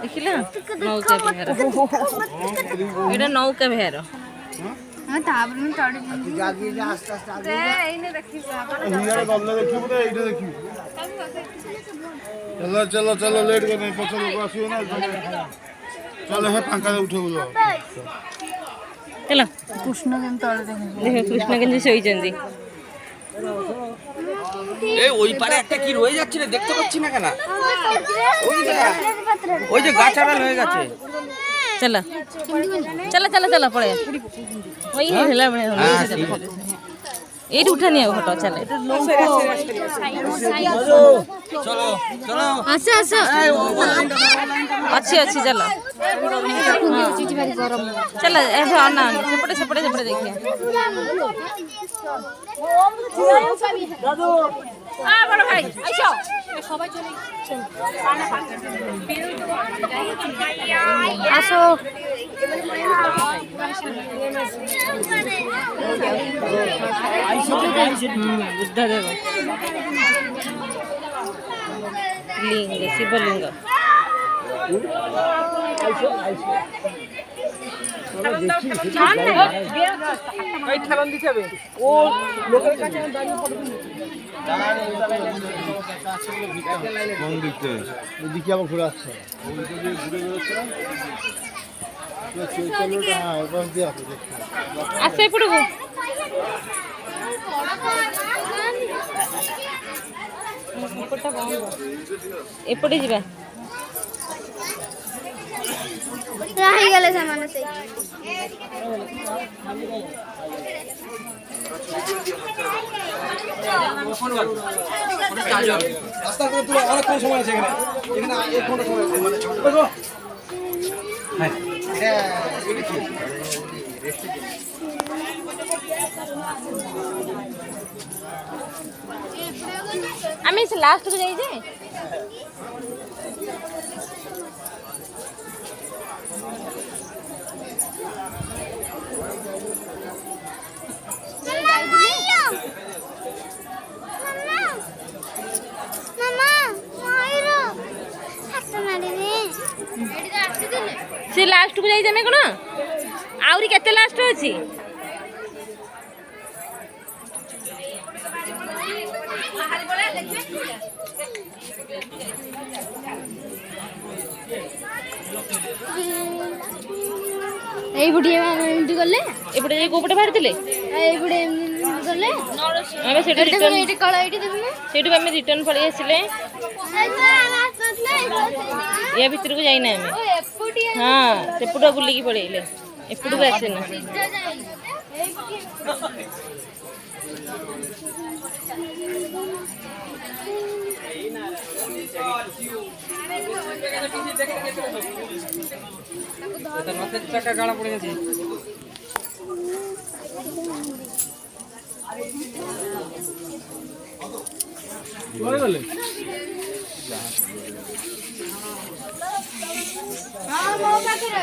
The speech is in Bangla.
ଦେଖିଲ ନୌକା ବିହାର ଏଇଟା ନୌକା ବିହାର ତାପରେ ମୁଁ ଚଢି चलो चलो चलो लेट कर नहीं पछे लोग आसियो ना चलो हे फांका उठेबो चलो କୃଷ୍ଣ କେମିତି ତଳେ দেখো কৃষ্ণ কেন্দ্রে শোইছেন এই ওই পারে একটা কি রয়ে যাচ্ছে রে দেখতে পাচ্ছি না কেন ওই যে গাছ আড়াল হয়ে গেছে चलो चलो चलो चलो पड़े वही हेला बने এইটা উঠা নিয়ে ফটো চলে চলো চলো ଆସ ଆସ ଅଛି ଅଛି चलो चलो ए ना सेपटे सेपटे सेपटे देखिए बड़ भाई आइसो সবাই চলে আসো बुद्धदेव लिंग शिवलिंग খেলন দিতে হবে ও লোকের কাছে দাঁড়িয়ে পড়ে কোন দিকতে এদিকে আবার ঘুরে আসছে ওইটা দিয়ে ঘুরে বেরোচ্ছে না চৈতন্যটা হ্যাঁ বাস দিয়ে আছে আসে পড়বো এপটে ଯିବା ରହିଗଲେ ସେମାନେ ସେଇ রাস্তা করে তুই অনেকক্ষণ সময় আছে এখানে এখানে 1 ঘন্টা সময় আছে মানে ছোট হ্যাঁ এটা কি আমি লাস্ট କୁ যাই যে से लास्ट को जाई जमे कोन आउरी केते लास्ट अछि এই বুড়িয়ে এমনি গলে এপটে যাই কোপটে বাহারতিলে এই বুড়িয়ে এমনি গলে ଆମେ ସେଟା ରିଟର୍ନ ଏଇଠି କଳ ଏଇଠି ଦେବୁନି ସେଇଠୁ ଆମେ ରିଟର୍ନ ପଳେଇ ଆସିଲେ ୟା ଭିତରକୁ ଯାଇନା ଆମେ ହଁ ସେପଟୁ ବୁଲିକି ପଳେଇଲେ ଏପଟକୁ ଆସିନା চাকা গাড়া পড়ে গেছে চলে গেলে ହଁ ମୋ ପାଖରେ